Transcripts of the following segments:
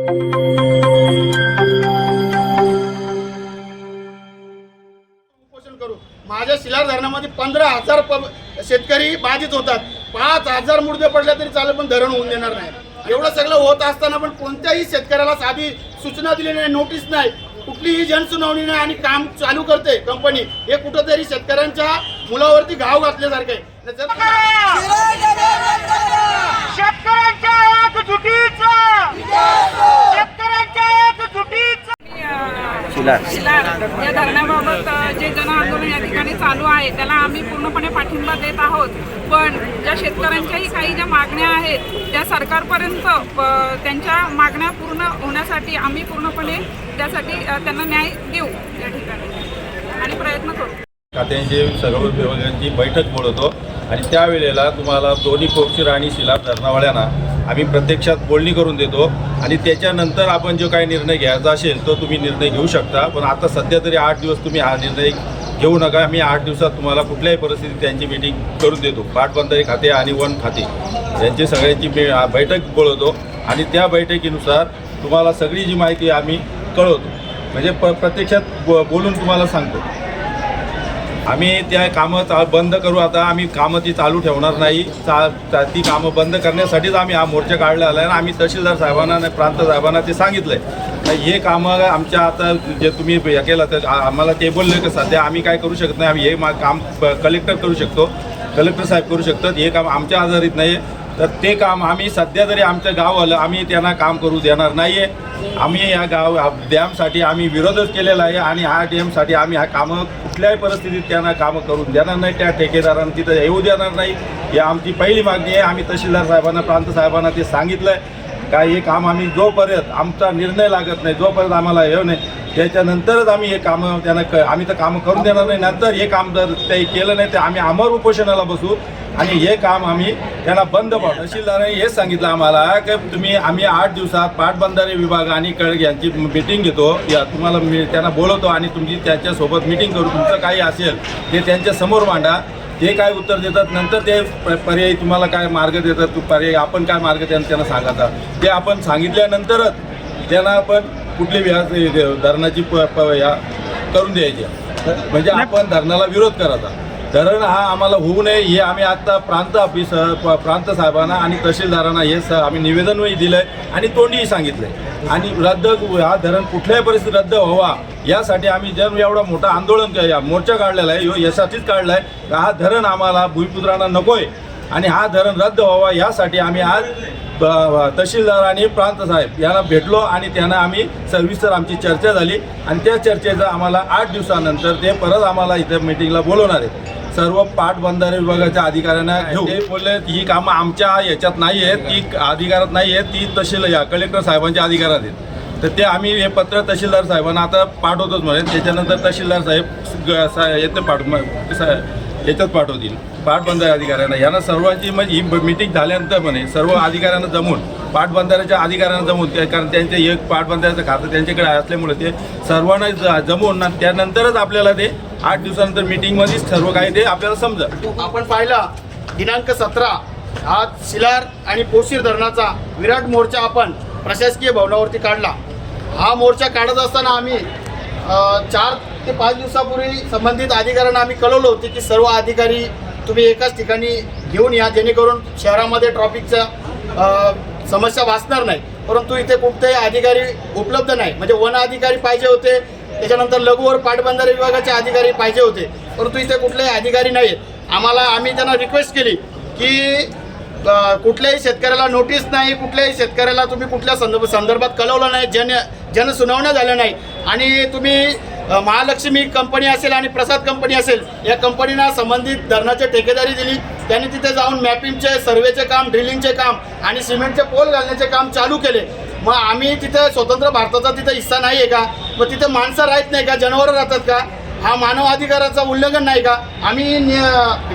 करू माझ्या शिलार धरणामध्ये 15,000 शेतकरी बाधित होतात. 5,000 मुर्दे पडले तरी चालेल, पण धरण होऊन देणार नाही. एवढं सगळं होत असताना पण कोणत्याही शेतकऱ्याला साधी सूचना दिली नाही, नोटीस नाही, कुठलीही जनसुनावणी नाही आणि काम चालू करते कंपनी. हे कुठंतरी शेतकऱ्यांच्या मुलावरती घाव घातल्यासारखं आहे. शिलार या धरणाबाबत जे जन आंदोलन या ठिकाणी चालू आहे त्याला आम्ही पूर्णपणे पाठिंबा देत आहोत. पण ज्या शेतकऱ्यांच्याही काही ज्या मागण्या आहेत त्या सरकारपर्यंत त्यांच्या मागण्या पूर्ण होण्यासाठी आम्ही पूर्णपणे त्यासाठी त्यांना न्याय देऊ या ठिकाणी आणि प्रयत्न करू. खात्यांची सर्व विभागांची बैठक बोलवतो आणि त्यावेळेला तुम्हाला दोन्ही पोक्षीर आणि शिलार धरणावाल्यांना आम्ही प्रत्यक्षात बोलणी करून देतो आणि त्याच्यानंतर आपण जो काही निर्णय घ्यायचा असेल तो तुम्ही निर्णय घेऊ शकता. पण आता सध्या तरी 8 दिवस तुम्ही हा निर्णय घेऊ नका. आम्ही 8 दिवसात तुम्हाला कुठल्याही परिस्थितीत त्यांची मीटिंग करून देतो. पाटबंधारे खाते आणि वन खाते यांची सगळ्यांची बैठक बोलवतो आणि त्या बैठकीनुसार तुम्हाला सगळी जी माहिती आम्ही कळवतो. म्हणजे प्रत्यक्षात बोलून तुम्हाला सांगतो. आम्ही त्या कामं बंद करू. आता आम्ही कामं ती चालू ठेवणार नाही. ती कामं बंद करण्यासाठीच आम्ही हा मोर्चा काढला आला आहे. आम्ही तहसीलदार साहेबांना आणि प्रांत साहेबांना ते सांगितलं आहे. हे कामं आमच्या आता जे तुम्ही हे केलं तर आम्हाला ते बोलले की सध्या आम्ही काय करू शकत नाही. आम्ही हे काम कलेक्टर करू शकतो, कलेक्टर साहेब करू शकतात. हे काम आमच्या आधारित नाही आहे. तर ते काम आम्ही सध्या तरी आमचं गाव आलं आम्ही त्यांना काम करू देणार नाही आहे. आम्ही या डॅमसाठी आम्ही विरोधच केलेला आहे आणि हा डॅमसाठी आम्ही हा कामं कुठल्याही परिस्थितीत त्यांना कामं करून देणार नाही. त्या ठेकेदारांना तिथं येऊ देणार नाही. ही आमची पहिली मागणी आहे. आम्ही तहसीलदार साहेबांना प्रांत साहेबांना ते सांगितलं आहे का हे काम आम्ही जोपर्यंत आमचा निर्णय लागत नाही, जोपर्यंत आम्हाला हे नाही त्याच्यानंतरच आम्ही हे कामं त्यांना आम्ही तर कामं करून देणार नाही. नंतर हे काम जर ते केलं नाही तर आम्ही अमर उपोषणाला बसू आणि हे काम आम्ही त्यांना बंद पाडू. तहसीलदारांनी हेच सांगितलं आम्हाला की आम्ही 8 दिवसात पाटबंधारे विभाग आणि कळग यांची मीटिंग घेतो. या तुम्हाला त्यांना बोलवतो आणि तुमची त्यांच्यासोबत मीटिंग करू. तुमचं काही असेल ते त्यांच्या समोर मांडा. ते काय उत्तर देतात नंतर ते पर्यायी तुम्हाला काय मार्ग देतात पर्यायी आपण काय मार्ग त्यांना सांगायचा ते आपण सांगितल्यानंतरच त्यांना आपण कुठली धरणाची या करून द्यायची. म्हणजे आपण धरणाला विरोध करायचा. धरण हा आम्हाला होऊ नये हे आम्ही आता प्रांत साहेबांना आणि तहसीलदारांना हे आम्ही निवेदनही दिलं आहे आणि तोंडीही सांगितलं आहे. आणि हा धरण कुठल्याही परिस्थितीत रद्द व्हावा यासाठी आम्ही जर एवढा मोठा आंदोलन मोर्चा काढलेला आहे यासाठीच काढला आहे. हा धरण आम्हाला भूमिपुत्रांना नको आहे आणि हा धरण रद्द व्हावा यासाठी आम्ही आज तहसीलदार आणि प्रांत साहेब यांना भेटलो आणि त्यांना आम्ही सविस्तर आमची चर्चा झाली आणि त्या चर्चेचं आम्हाला 8 दिवसानंतर ते परत आम्हाला इथं मीटिंगला बोलवणार आहेत. सर्व पाटबंधारे विभागाच्या अधिकाऱ्यांना घेऊ. ते बोलले ही कामं आमच्या याच्यात नाही आहेत, ती अधिकारात नाही आहेत, ती कलेक्टर साहेबांच्या अधिकारात आहेत. तर ते आम्ही हे पत्र तहसीलदार साहेबांना आता पाठवतोच म्हणे. त्याच्यानंतर तहसीलदार साहेब याच्यात पाठवतील पाटबंधारे अधिकाऱ्यांना. यांना सर्वांची म्हणजे ही मीटिंग झाल्यानंतर म्हणे सर्व अधिकाऱ्यांना जमून पाटबंधाऱ्याच्या अधिकाऱ्यांना जमून कारण त्यांचे एक पाटबंधाऱ्याचं खातं त्यांच्याकडे असल्यामुळे ते सर्वांना जमवून त्यानंतरच आपल्याला ते 8 दिवसानंतर मीटिंगमध्येच सर्व काही ते आपल्याला समजा. आपण पाहिला दिनांक 17 आज शिलार आणि पोशीर धरणाचा विराट मोर्चा आपण प्रशासकीय भवनावरती काढला. हा मोर्चा काढत असताना आम्ही 4 ते 5 दिवसापूर्वी संबंधित अधिकाऱ्यांना आम्ही कळवलं होते की सर्व अधिकारी तुम्ही एकाच ठिकाणी घेऊन या जेणेकरून शहरामध्ये ट्रॅफिकचा समस्या भासणार नाही. परंतु इथे कुठलेही अधिकारी उपलब्ध नाही. म्हणजे वन अधिकारी पाहिजे होते, त्याच्यानंतर लघु व पाटबंधारे विभागाचे अधिकारी पाहिजे होते, परंतु इथे कुठलेही अधिकारी नाही आहेत. आम्ही त्यांना रिक्वेस्ट केली की कुठल्याही शेतकऱ्याला नोटीस नाही, कुठल्याही शेतकऱ्याला तुम्ही कुठल्या संदर्भात कळवलं नाही, जनसुनावण्या झाल्या नाही आणि तुम्ही महालक्ष्मी कंपनी असेल आणि प्रसाद कंपनी असेल या कंपनीना संबंधित धरणाची ठेकेदारी दिली. त्यांनी तिथे जाऊन मॅपिंगचे सर्वेचे काम, ड्रिलिंगचे काम आणि सिमेंटचे पोल घालण्याचे काम चालू केले. मग आम्ही तिथे स्वतंत्र भारताचा तिथे हिस्सा नाही आहे का? मग तिथे माणसं राहत नाही का? जनावरं राहतात का? हा मानव अधिकाराचं उल्लंघन नाही का? आम्ही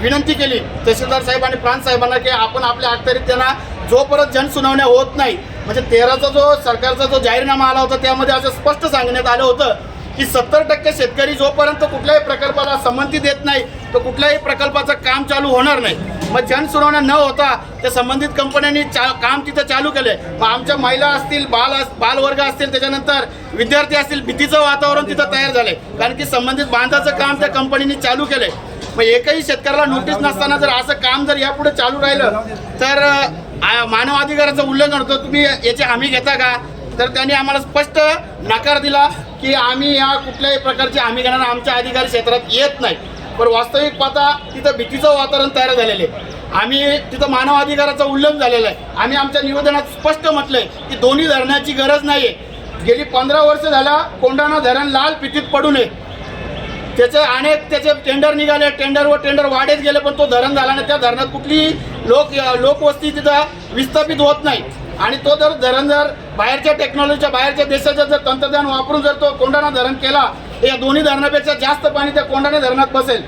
विनंती केली तहसीलदार साहेब आणि प्रांत साहेबांना की आपण आपल्या अखत्यारीत त्यांना जोपर्यंत जनसुनावण्या होत नाही म्हणजे 13चा जो सरकारचा जो जाहीरनामा आला होता त्यामध्ये असं स्पष्ट सांगण्यात आलं होतं की 70% शेतकरी जोपर्यंत कुठल्याही प्रकल्पाला संमती देत नाही तर कुठल्याही प्रकल्पाचं काम चालू होणार नाही. मग जनसुनावण्या न होता त्या संबंधित कंपन्यांनी काम तिथं चालू केले. मग आमच्या महिला असतील, बालवर्ग असतील, त्याच्यानंतर विद्यार्थी असतील, भीतीचं वातावरण तिथं तयार झाले, कारण की संबंधित बांधाचं काम त्या कंपनीने चालू केले. मग एकही शेतकऱ्याला नोटीस नसताना जर असं काम जर यापुढे चालू राहिलं तर मानव अधिकाराचं उल्लंघन होतं. तुम्ही याची हमी घेता का? तर त्यांनी आम्हाला स्पष्ट नकार दिला की आम्ही या कुठल्याही प्रकारची हमी घेणार, आमच्या अधिकारी क्षेत्रात येत नाही. पण वास्तविक पाहता तिथं भीतीचं वातावरण तयार झालेलं आहे. आम्ही तिथं मानव अधिकाराचं उल्लंघन झालेलं आहे. आम्ही आमच्या निवेदनात स्पष्ट म्हटलंय की दोन्ही धरणाची गरज नाही आहे. गेली 15 वर्ष झाला कोंढाणा धरण लाल फितीत पडू नये. त्याचे टेंडर निघाले, टेंडर वाढत गेले, पण तो धरण झाला नाही. त्या धरणात कुठलीही लोकवस्ती तिथं विस्थापित होत नाही. आणि तो जर धरण जर बाहेरच्या टेक्नॉलॉजीच्या, बाहेरच्या देशाचं जर तंत्रज्ञान वापरून जर तो कोंढाणा धरण केला, या दोन्ही धरणापेक्षा जास्त पाणी त्या कोंढाणा धरणात बसेल.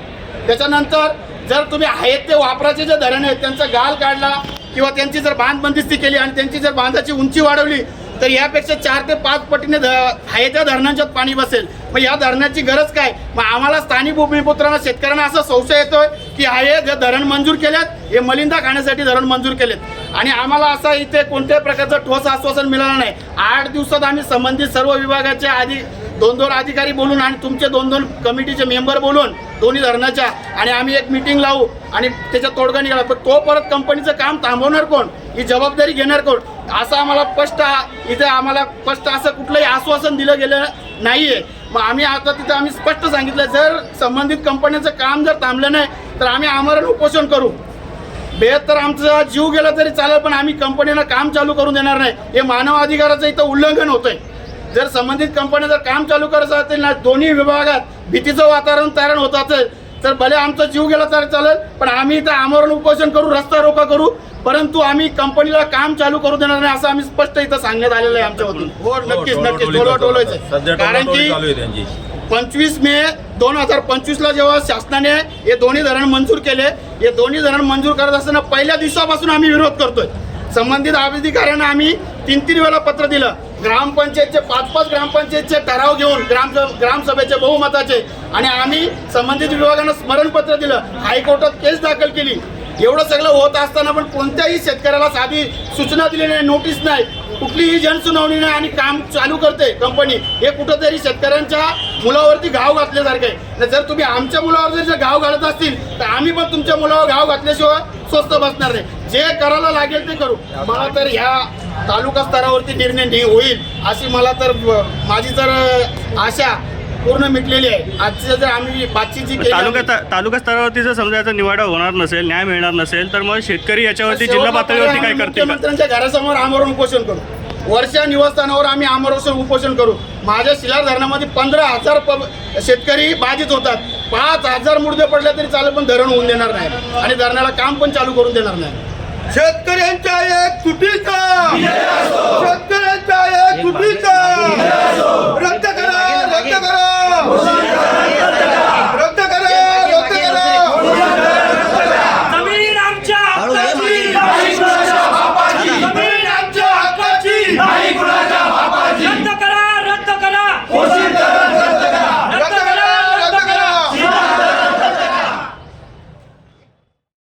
त्याच्यानंतर जर तुम्ही आहेत ते वापराचे जे धरण आहेत त्यांचा गाल काढला किंवा त्यांची जर बांध बंदिस्ती केली आणि त्यांची जर बांधाची उंची वाढवली तर यापेक्षा 4 ते 5 पटीने आहे त्या धरणांच्यात पाणी बसेल. मग या धरणाची गरज काय? मग आम्हाला स्थानिक भूमिपुत्रांना, शेतकऱ्यांना असा संशय येतोय की हे जे धरण मंजूर केल्यात हे मलिंदा खाण्यासाठी धरण मंजूर केलेत आणि आम्हाला असा इथे कोणत्याही प्रकारचं ठोस आश्वासन मिळालं नाही. 8 दिवसात आम्ही संबंधित सर्व विभागाचे 2 अधिकारी बोलून आणि तुमचे 2 कमिटीचे मेंबर बोलून दोन्ही धरणाच्या आणि आम्ही एक मीटिंग लावू आणि त्याच्या तोडगा निघाला. पण तो परत कंपनीचं काम थांबवणार कोण? ही जबाबदारी घेणार कोण? असं आम्हाला स्पष्ट असं कुठलंही आश्वासन दिलं गेलं नाहीये. मग आम्ही आता तिथं आम्ही स्पष्ट सांगितलं, जर संबंधित कंपन्यांचं काम जर थांबलं नाही तर आम्ही आमरण उपोषण करू. बेहत्तर आमचा जीव गेला तरी चालेल, पण आम्ही कंपनीला काम चालू करून देणार नाही. हे मानव अधिकाराचं इथं उल्लंघन होतंय. जर संबंधित कंपन्या जर काम चालू करत असेल ना, दोन्ही विभागात भीतीचं वातावरण तयार होत असेल तर भले आमचा जीव गेला तरी चालेल, पण आम्ही इथं आमरण उपोषण करू, रस्ता रोका करू, परंतु आम्ही कंपनीला काम चालू करू देणार नाही असं आम्ही स्पष्ट इथं सांगण्यात आलेलं आहे आमच्यावरून. हो, नक्कीच टोलायचं. कारण की 25 मे 2025ला जेव्हा शासनाने हे दोन्ही धरण मंजूर केले, हे दोन्ही धरण मंजूर करत असताना पहिल्या दिवसापासून आम्ही विरोध करतोय. संबंधित अधिकाऱ्यांना आम्ही 3 वेळा पत्र दिलं. ग्रामपंचायतचे 5 ग्रामपंचायतचे ठराव घेऊन ग्रामसभेचे बहुमताचे आणि आम्ही संबंधित विभागांना स्मरणपत्र दिलं, हायकोर्टात केस दाखल केली. एवढं सगळं होत असताना पण कोणत्याही शेतकऱ्याला साधी सूचना दिली नाही, नोटीस नाही, कुठलीही जनसुनावणी नाही आणि काम चालू करते कंपनी. हे कुठंतरी शेतकऱ्यांच्या मुलावरती घाव घातल्यासारखं आहे. जर तुम्ही आमच्या मुलावर जर घाव घालत असतील तर आम्ही पण तुमच्या मुलावर घाव घातल्याशिवाय स्वस्त बसणार नाही. जे करायला लागेल ते करू. मला तर ह्या तालुका स्तरावरती निर्णय होईल अशी माझी तर आशा पूर्ण मिटलेली आहे. आजची जर आम्ही बातचीत जी तालुका स्तरावरती जर समजा याचा निवाडा होणार नसेल, न्याय मिळणार नसेल तर मग शेतकरी याच्यावरती जिल्हा पातळीवरती काय करतील? मुख्यमंत्र्यांच्या घरासमोर आमरण उपोषण करू. वर्षा निवासस्थानावर आम्ही आमरण उपोषण करू. माझ्या शिलार धरणामध्ये 15,000 शेतकरी बाधित होतात. 5,000 मुर्दे पडले तरी चालेल, पण धरण होऊन देणार नाही आणि धरणाला काम पण चालू करून देणार नाही. शेतकऱ्यांच्या एक तुटीचा रद्द करा.